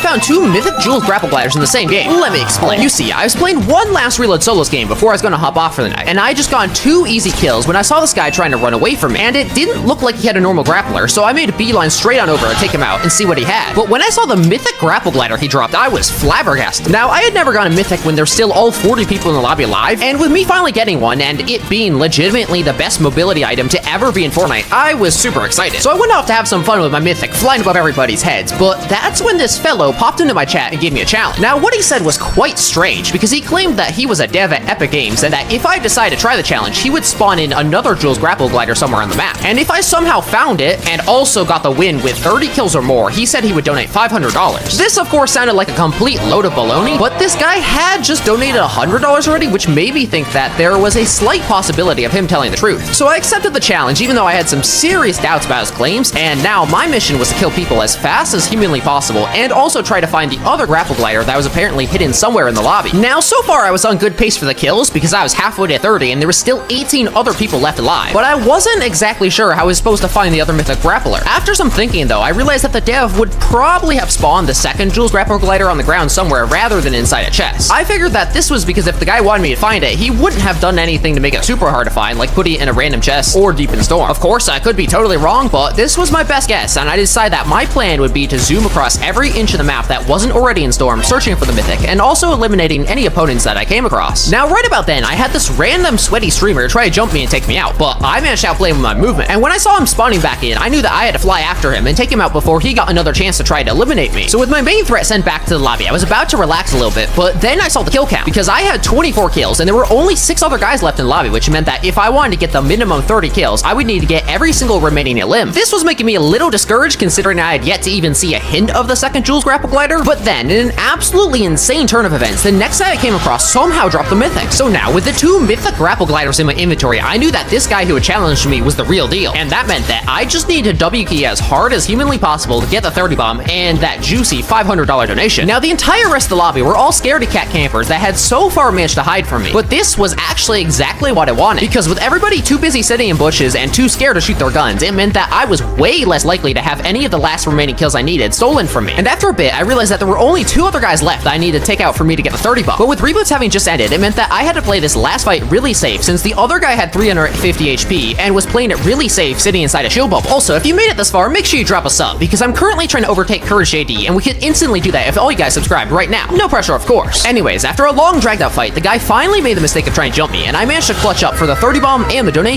found 2 mythic Jules grapple gliders in the same game. Let me explain. You see, I was playing one last reload solos game before I was gonna hop off for the night, and I just got 2 easy kills when I saw this guy trying to run away from me, and it didn't look like he had a normal grappler, so I made a beeline straight on over to take him out and see what he had. But when I saw the mythic grapple glider he dropped, I was flabbergasted. Now, I had never gotten a mythic when there's still all 40 people in the lobby alive, and with me finally getting one, and it being legitimately the best mobility item to ever be in Fortnite, I was super excited. So I went off to have some fun with my mythic, flying above everybody's heads, but that's when this fellow popped into my chat and gave me a challenge. Now, what he said was quite strange, because he claimed that he was a dev at Epic Games, and that if I decided to try the challenge, he would spawn in another Jules grapple glider somewhere on the map. And if I somehow found it, and also got the win with 30 kills or more, he said he would donate $500. This, of course, sounded like a complete load of baloney, but this guy had just donated $100 already, which made me think that there was a slight possibility of him telling the truth. So I accepted the challenge, even though I had some serious doubts about his claims, and now my mission was to kill people as fast as humanly possible, and also try to find the other grapple glider that was apparently hidden somewhere in the lobby. Now, so far I was on good pace for the kills, because I was halfway to 30, and there was still 18 other people left alive, but I wasn't exactly sure how I was supposed to find the other mythic grappler. After some thinking, though, I realized that the dev would probably have spawned the second Jules grapple glider on the ground somewhere rather than inside a chest. I figured that this was because if the guy wanted me to find it, he wouldn't have done anything to make it super hard to find, like putting it in a random chest or deep in storm. Of course, I could be totally wrong, but this was my best guess, and I decided that my plan would be to zoom across every inch of the map that wasn't already in storm, searching for the mythic, and also eliminating any opponents that I came across. Now, right about then, I had this random sweaty streamer try to jump me and take me out, but I managed to outplay him with my movement, and when I saw him spawning back in, I knew that I had to fly after him and take him out before he got another chance to try to eliminate me. So with my main threat sent back to the lobby, I was about to relax a little bit, but then I saw the kill count, because I had 24 kills, and there were only 6 other guys left in the lobby, which meant that if I wanted to get the minimum 30 kills, I would need to get every single remaining elim. This was making me a little discouraged, considering I had yet to even see a hint of the second Jules grapple glider, but then, in an absolutely insane turn of events, the next guy I came across somehow dropped the mythic. So now, with the 2 mythic grapple gliders in my inventory, I knew that this guy who had challenged me was the real deal, and that meant that I just needed to W key as hard as humanly possible to get the 30 bomb and that juicy $500 donation. Now, the entire rest of the lobby were all scaredy cat campers that had so far managed to hide from me, but this was actually exactly what I wanted, because with everybody too busy sitting in bushes and too scared to shoot their guns, it meant that I was way less likely to have any of the last remaining kills I needed stolen from me. And after a bit, I realized that there were only 2 other guys left that I needed to take out for me to get the 30 bomb. But with reboots having just ended, it meant that I had to play this last fight really safe, since the other guy had 350 HP and was playing it really safe sitting inside a shield bubble. Also, if you made it this far, make sure you drop a sub, because I'm currently trying to overtake Courage JD, and we could instantly do that if all you guys subscribed right now. No pressure, of course. Anyways, after a long dragged out fight, the guy finally made the mistake of trying to jump me, and I managed to clutch up for the 30 bomb and the donation.